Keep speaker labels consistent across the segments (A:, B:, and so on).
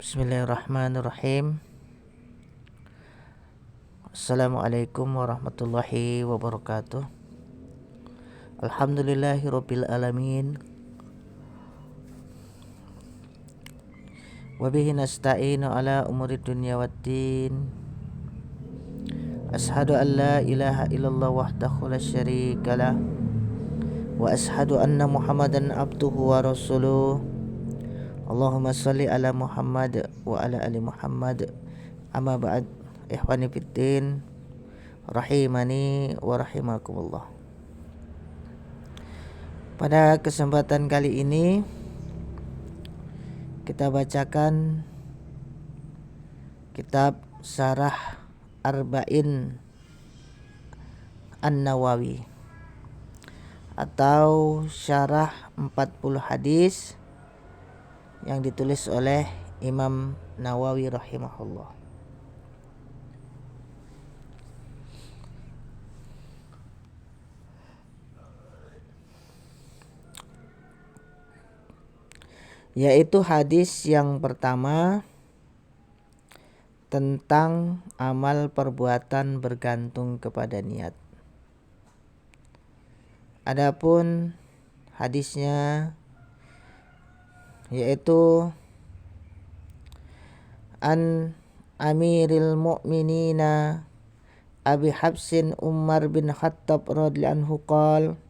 A: Bismillahirrahmanirrahim. Assalamualaikum warahmatullahi wabarakatuh. Alhamdulillahirabbil alamin. Wa bihi nasta'inu ala umurid dunya waddin. Ashhadu an la ilaha illallah wahdahu la syarikalah wa ashhadu anna Muhammadan abduhu wa rasuluh. Allahumma shalli ala Muhammad wa ala ali Muhammad. Amma ba'd. Ikhwani fiddin, rahimani wa rahimakumullah. Pada kesempatan kali ini kita bacakan kitab Syarah Arba'in An-Nawawi atau Syarah 40 hadis yang ditulis oleh Imam Nawawi rahimahullah. Yaitu hadis yang pertama tentang amal perbuatan bergantung kepada niat. Adapun hadisnya yaitu an Amiril Mu'minina Abi Habsin Umar bin Khattab radhiyallahu anhu qala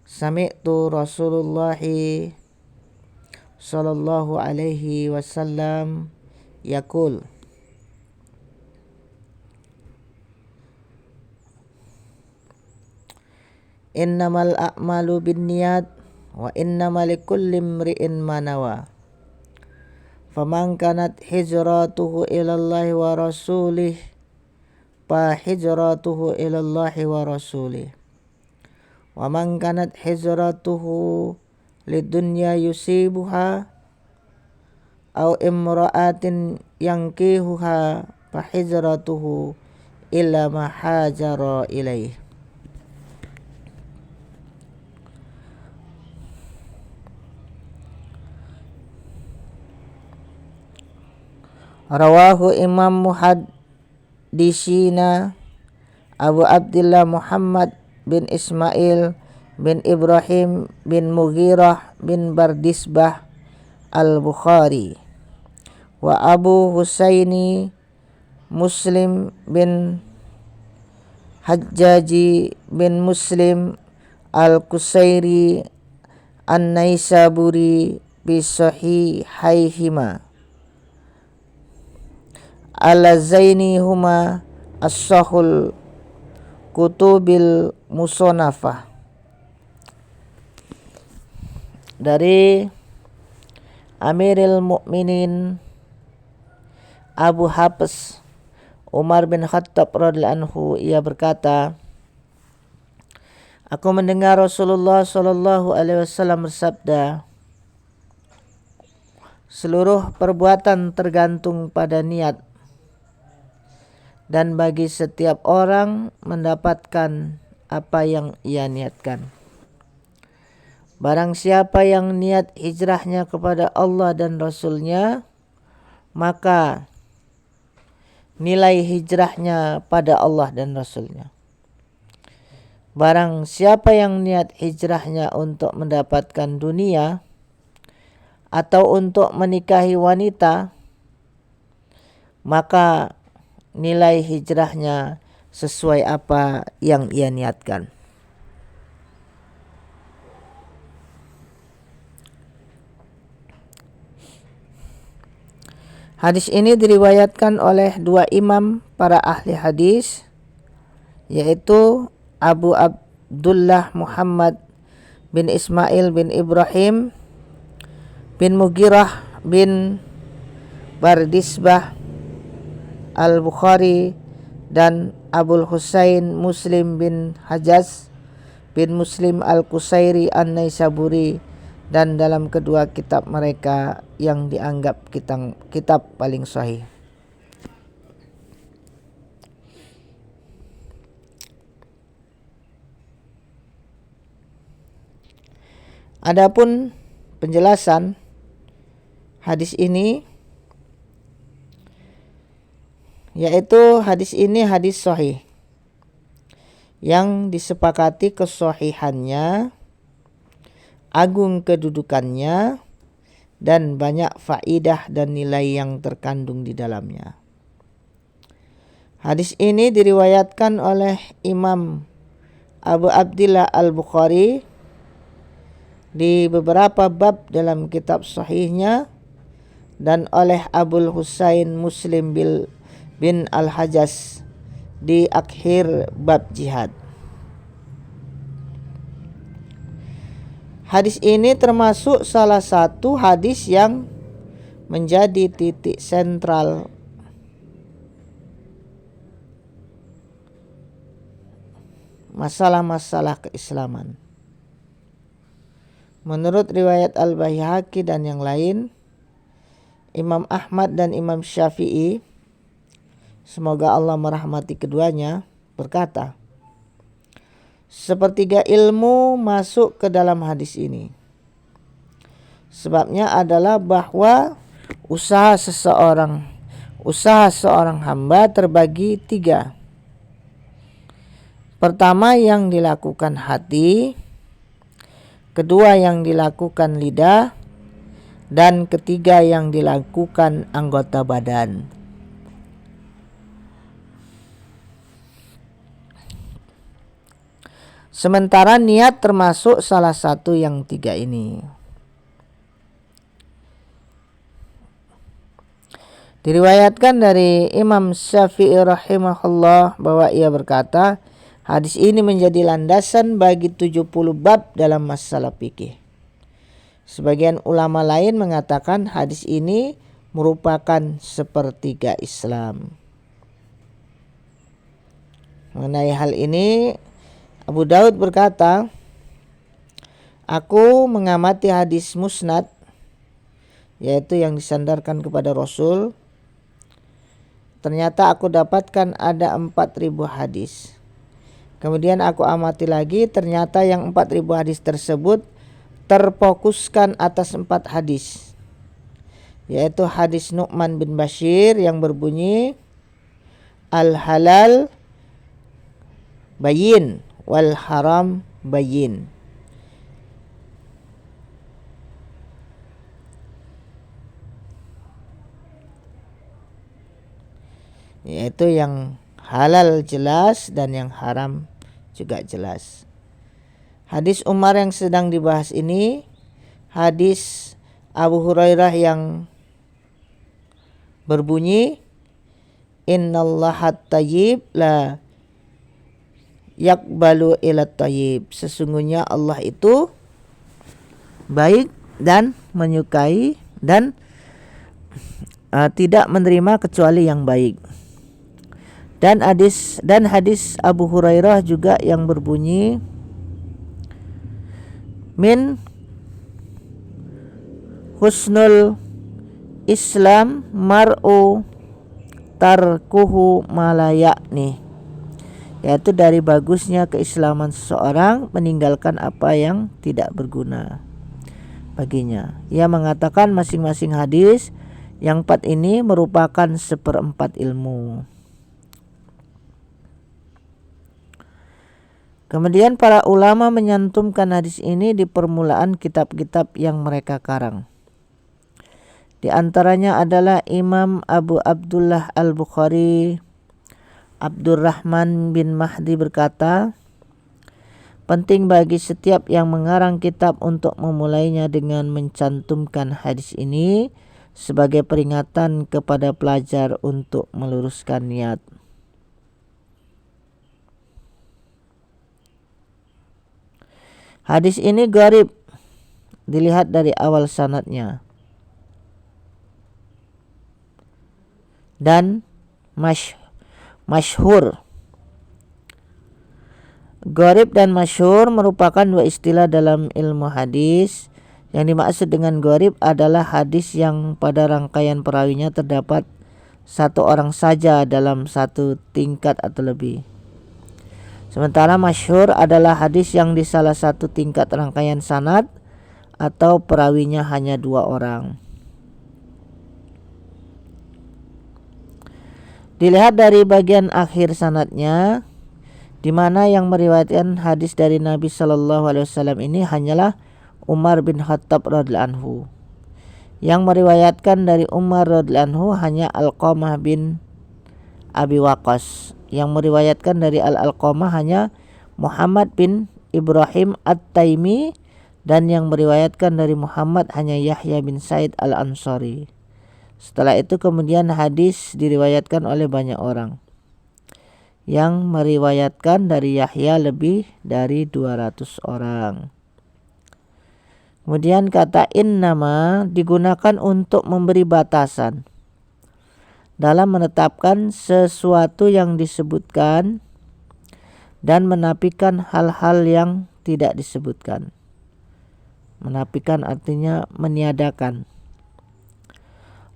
A: sami'tu Rasulullahi sallallahu alaihi wasallam yaqul innamal a'malu binniyat wa innamal likulli imri'in ma nawa faman kanat hijratuhu ilallahi wa rasulih fa hijratuhu ilallahi wa rasulih wa man kanat hijratuhu lidunya yusibuha aw imra'atin yankihuha fa hijratuhu illa ma hajara ilaih. Rawahu Imam Muhaddisina Abu Abdillah Muhammad bin Ismail bin Ibrahim bin Mughirah bin Bardisbah Al-Bukhari wa Abu Husaini Muslim bin Hajjaji bin Muslim Al-Qusairi An-Naisaburi bi sahihaihima al-zaini huma as-sahul kutubil musonafah. Dari Amiril Mukminin Abu Habs Umar bin Khattab radhiyallahu anhu, ia berkata, aku mendengar Rasulullah sallallahu alaihi wasallam bersabda, seluruh perbuatan tergantung pada niat, dan bagi setiap orang mendapatkan apa yang ia niatkan. Barang siapa yang niat hijrahnya kepada Allah dan Rasulnya, maka nilai hijrahnya pada Allah dan Rasulnya. Barang siapa yang niat hijrahnya untuk mendapatkan dunia atau untuk menikahi wanita, maka nilai hijrahnya sesuai apa yang ia niatkan. Hadis ini diriwayatkan oleh dua imam para ahli hadis, yaitu Abu Abdullah Muhammad bin Ismail bin Ibrahim bin Mughirah bin Bardisbah Al-Bukhari dan Abul Husain Muslim bin Hajjaj bin Muslim Al-Qusairi An-Naisaburi, dan dalam kedua kitab mereka yang dianggap kitab paling sahih. Adapun penjelasan hadis ini yaitu hadis ini hadis sahih yang disepakati kesahihannya, agung kedudukannya, dan banyak faidah dan nilai yang terkandung di dalamnya. Hadis ini diriwayatkan oleh Imam Abu Abdillah Al-Bukhari di beberapa bab dalam kitab sahihnya, dan oleh Abul Husain Muslim bin Al-Hajjaj di akhir bab jihad. Hadis ini termasuk salah satu hadis yang menjadi titik sentral masalah-masalah keislaman. Menurut riwayat Al-Baihaqi dan yang lain, Imam Ahmad dan Imam Syafi'i, semoga Allah merahmati keduanya, berkata, sepertiga ilmu masuk ke dalam hadis ini. Sebabnya adalah bahwa usaha seorang hamba terbagi 3. Pertama yang dilakukan hati, kedua yang dilakukan lidah, dan ketiga yang dilakukan anggota badan. Sementara niat termasuk salah satu yang 3 ini. Diriwayatkan dari Imam Syafi'i rahimahullah bahwa ia berkata, hadis ini menjadi landasan bagi 70 bab dalam masalah fikih. Sebagian ulama lain mengatakan hadis ini merupakan sepertiga Islam. Mengenai hal ini, Abu Daud berkata, aku mengamati hadis musnad, yaitu yang disandarkan kepada Rasul. Ternyata aku dapatkan ada 4.000 hadis. Kemudian aku amati lagi, ternyata yang 4.000 hadis tersebut terfokuskan atas 4 hadis, yaitu hadis Nu'man bin Bashir yang berbunyi al-halal bayin wal haram bayin. Yaitu yang halal jelas dan yang haram juga jelas. Hadis Umar yang sedang dibahas ini hadis Abu Hurairah yang berbunyi innallaha tayyib la yaqbalu illa tayyib. Sesungguhnya Allah itu baik dan menyukai dan tidak menerima kecuali yang baik. Dan hadis Abu Hurairah juga yang berbunyi min husnul Islam mar'u tarkuhu malayakni, yaitu dari bagusnya keislaman seseorang meninggalkan apa yang tidak berguna baginya. Ia mengatakan masing-masing hadis yang 4 ini merupakan 1/4 ilmu. Kemudian para ulama menyantumkan hadis ini di permulaan kitab-kitab yang mereka karang. Di antaranya adalah Imam Abu Abdullah Al-Bukhari Abdurrahman bin Mahdi berkata, penting bagi setiap yang mengarang kitab untuk memulainya dengan mencantumkan hadis ini sebagai peringatan kepada pelajar untuk meluruskan niat. Hadis ini gharib dilihat dari awal sanadnya dan masyhur. Gharib dan masyhur merupakan 2 istilah dalam ilmu hadis. Yang dimaksud dengan gharib adalah hadis yang pada rangkaian perawinya terdapat 1 orang saja dalam 1 tingkat atau lebih. Sementara masyhur adalah hadis yang di salah satu tingkat rangkaian sanad atau perawinya hanya 2 orang. Dilihat dari bagian akhir sanadnya, di mana yang meriwayatkan hadis dari Nabi Shallallahu Alaihi Wasallam ini hanyalah Umar bin Khattab radhiyallahu anhu. Yang meriwayatkan dari Umar radhiyallahu anhu hanya Alqamah bin Abi Waqqas. Yang meriwayatkan dari Al-Alqamah hanya Muhammad bin Ibrahim At-Taimi, dan yang meriwayatkan dari Muhammad hanya Yahya bin Said Al-Ansari. Setelah itu kemudian hadis diriwayatkan oleh banyak orang. Yang meriwayatkan dari Yahya lebih dari 200 orang. Kemudian kata innama digunakan untuk memberi batasan dalam menetapkan sesuatu yang disebutkan dan menafikan hal-hal yang tidak disebutkan. Menafikan artinya meniadakan.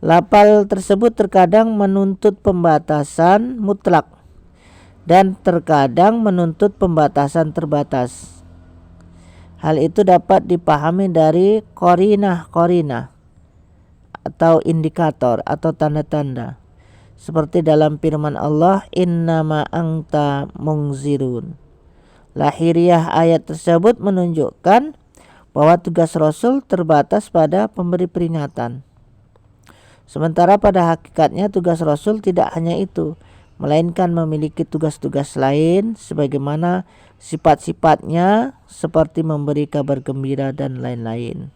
A: Lafal tersebut terkadang menuntut pembatasan mutlak dan terkadang menuntut pembatasan terbatas. Hal itu dapat dipahami dari qarinah atau indikator atau tanda-tanda. Seperti dalam firman Allah, innama anta mungzirun. Lahiriah ayat tersebut menunjukkan bahwa tugas Rasul terbatas pada pemberi peringatan. Sementara pada hakikatnya tugas Rasul tidak hanya itu, melainkan memiliki tugas-tugas lain sebagaimana sifat-sifatnya seperti memberi kabar gembira dan lain-lain.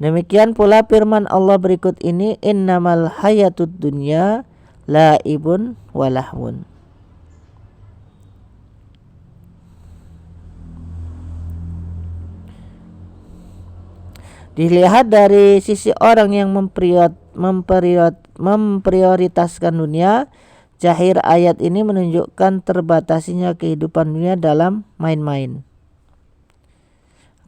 A: Demikian pula firman Allah berikut ini, innamal hayatud dunya la'ibun walahwun. Dilihat dari sisi orang yang memprioritaskan dunia, zahir ayat ini menunjukkan terbatasinya kehidupan dunia dalam main-main.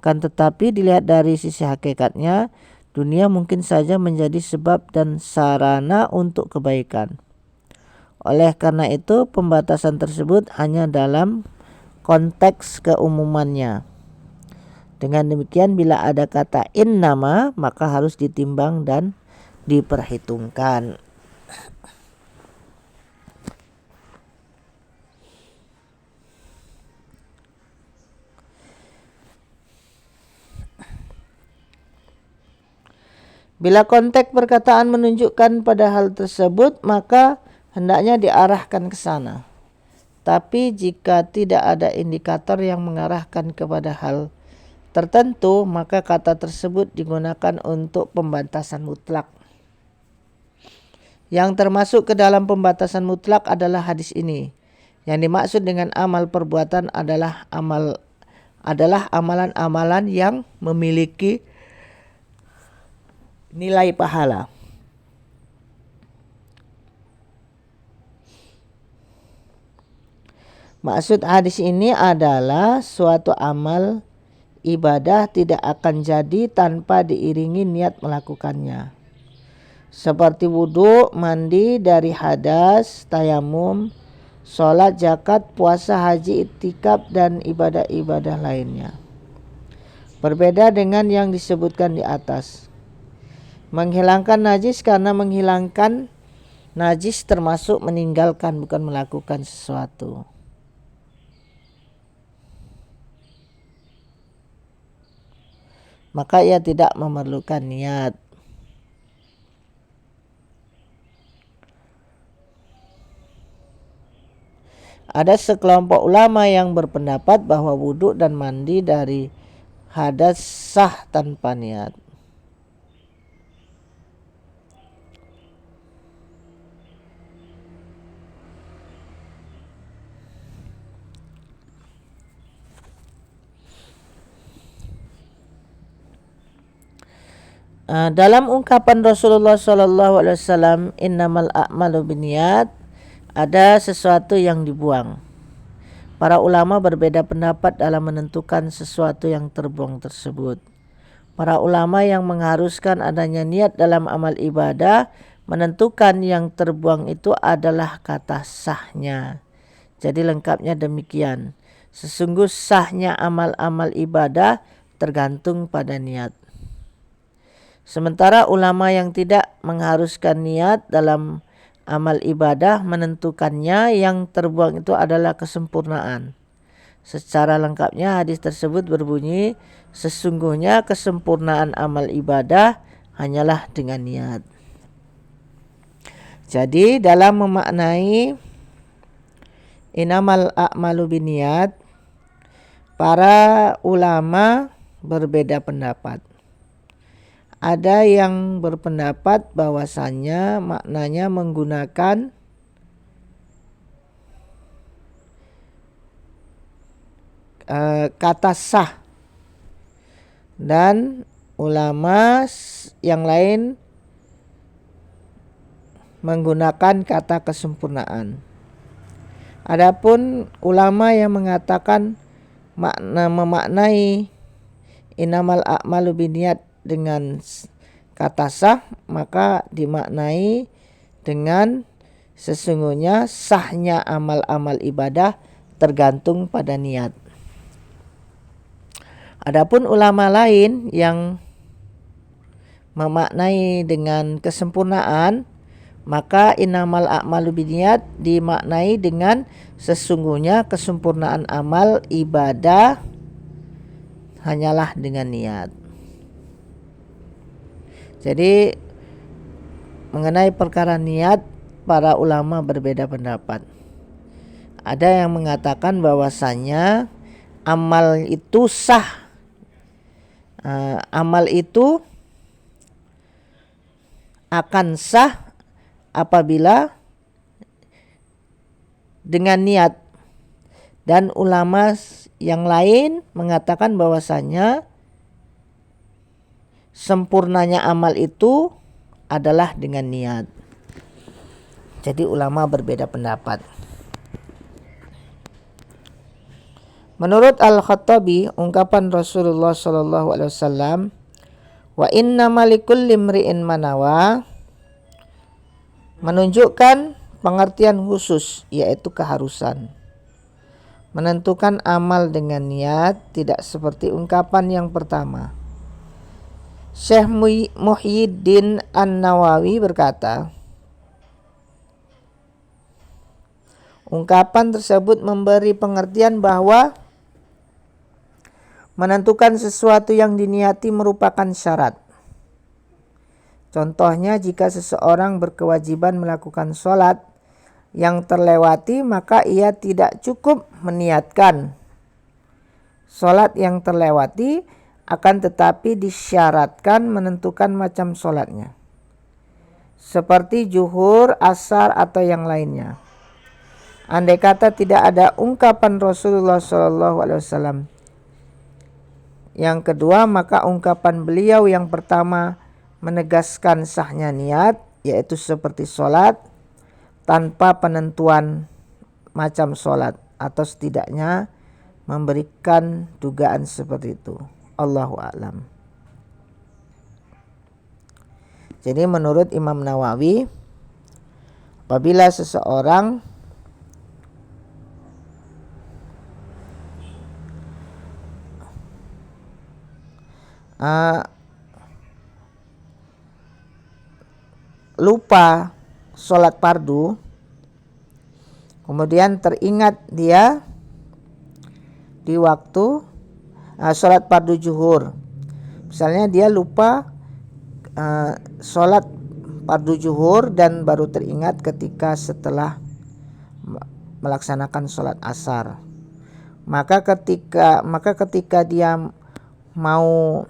A: Akan tetapi dilihat dari sisi hakikatnya, dunia mungkin saja menjadi sebab dan sarana untuk kebaikan. Oleh karena itu, pembatasan tersebut hanya dalam konteks keumumannya. Dengan demikian, bila ada kata innama, maka harus ditimbang dan diperhitungkan. Bila konteks perkataan menunjukkan pada hal tersebut, maka hendaknya diarahkan ke sana. Tapi jika tidak ada indikator yang mengarahkan kepada hal tertentu, maka kata tersebut digunakan untuk pembatasan mutlak. Yang termasuk ke dalam pembatasan mutlak adalah hadis ini. Yang dimaksud dengan amal perbuatan adalah amalan-amalan yang memiliki nilai pahala. Maksud hadis ini adalah suatu amal ibadah tidak akan jadi tanpa diiringi niat melakukannya. Seperti wudhu, mandi dari hadas, tayamum, sholat, zakat, puasa, haji, iktikaf, dan ibadah-ibadah lainnya. Berbeda dengan yang disebutkan di atas. Menghilangkan najis, karena menghilangkan najis termasuk meninggalkan, bukan melakukan sesuatu. Maka ia tidak memerlukan niat. Ada sekelompok ulama yang berpendapat bahwa wudhu dan mandi dari hadas sah tanpa niat. Dalam ungkapan Rasulullah SAW, innamal a'malu binniyat, ada sesuatu yang dibuang. Para ulama berbeda pendapat dalam menentukan sesuatu yang terbuang tersebut. Para ulama yang mengharuskan adanya niat dalam amal ibadah menentukan yang terbuang itu adalah kata sahnya. Jadi lengkapnya demikian. Sesungguh sahnya amal-amal ibadah tergantung pada niat. Sementara ulama yang tidak mengharuskan niat dalam amal ibadah menentukannya yang terbuang itu adalah kesempurnaan. Secara lengkapnya hadis tersebut berbunyi, sesungguhnya kesempurnaan amal ibadah hanyalah dengan niat. Jadi dalam memaknai inamal a'malu binniat, para ulama berbeda pendapat. Ada yang berpendapat bahwasannya maknanya menggunakan kata sah, dan ulama yang lain menggunakan kata kesempurnaan. Adapun ulama yang mengatakan memaknai inamal a'malu binniat dengan kata sah, maka dimaknai dengan sesungguhnya sahnya amal-amal ibadah tergantung pada niat. Adapun ulama lain yang memaknai dengan kesempurnaan, maka inamal a'malu binniat dimaknai dengan sesungguhnya kesempurnaan amal ibadah hanyalah dengan niat. Jadi mengenai perkara niat, para ulama berbeda pendapat. Ada yang mengatakan bahwasanya amal itu sah. Amal itu akan sah apabila dengan niat. Dan ulama yang lain mengatakan bahwasanya sempurnanya amal itu adalah dengan niat. Jadi ulama berbeda pendapat. Menurut Al-Khattabi, ungkapan Rasulullah SAW, wa innama likulli imri'in manawa, menunjukkan pengertian khusus, yaitu keharusan. Menentukan amal dengan niat tidak seperti ungkapan yang pertama. Syekh Muhyiddin An-Nawawi berkata, ungkapan tersebut memberi pengertian bahwa menentukan sesuatu yang diniati merupakan syarat. Contohnya, jika seseorang berkewajiban melakukan sholat yang terlewati, maka ia tidak cukup meniatkan sholat yang terlewati, akan tetapi disyaratkan menentukan macam sholatnya, seperti zuhur, asar, atau yang lainnya. Andai kata tidak ada ungkapan Rasulullah SAW yang kedua, maka ungkapan beliau yang pertama menegaskan sahnya niat, yaitu seperti sholat tanpa penentuan macam sholat, atau setidaknya memberikan dugaan seperti itu. Allahu a'lam. Jadi menurut Imam Nawawi, apabila seseorang lupa sholat fardu, kemudian teringat dia di waktu sholat fardu zuhur. Misalnya dia lupa sholat fardu zuhur dan baru teringat ketika setelah melaksanakan sholat asar. Maka ketika dia mau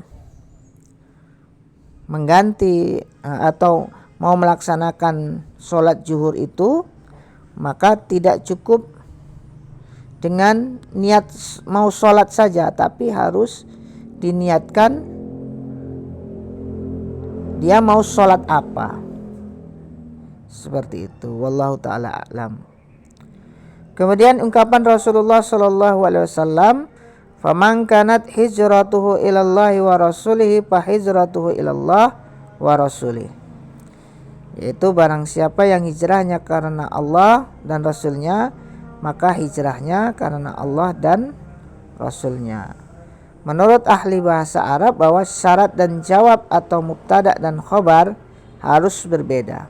A: mengganti atau mau melaksanakan sholat zuhur itu, maka tidak cukup dengan niat mau sholat saja, tapi harus diniatkan dia mau sholat apa. Seperti itu. Wallahu ta'ala a'lam. Kemudian ungkapan Rasulullah SAW, faman kanat hijratuhu ilallahi wa rasulihi fa hijratuhu ilallah wa rasulih. Yaitu barang siapa yang hijrahnya karena Allah dan Rasulnya, maka hijrahnya karena Allah dan Rasulnya. Menurut ahli bahasa Arab bahwa syarat dan jawab atau mubtada dan khobar harus berbeda.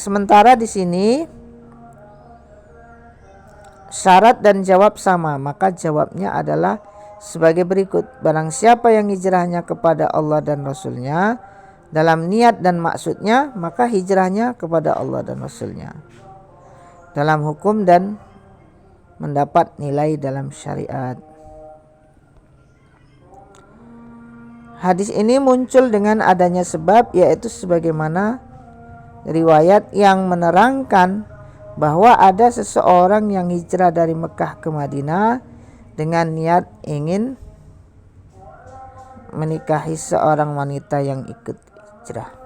A: Sementara di sini syarat dan jawab sama, maka jawabnya adalah sebagai berikut. Barang siapa yang hijrahnya kepada Allah dan Rasulnya dalam niat dan maksudnya, maka hijrahnya kepada Allah dan Rasulnya dalam hukum dan mendapat nilai dalam syariat. Hadis ini muncul dengan adanya sebab, yaitu sebagaimana riwayat yang menerangkan bahwa ada seseorang yang hijrah dari Mekah ke Madinah dengan niat ingin menikahi seorang wanita yang ikut hijrah.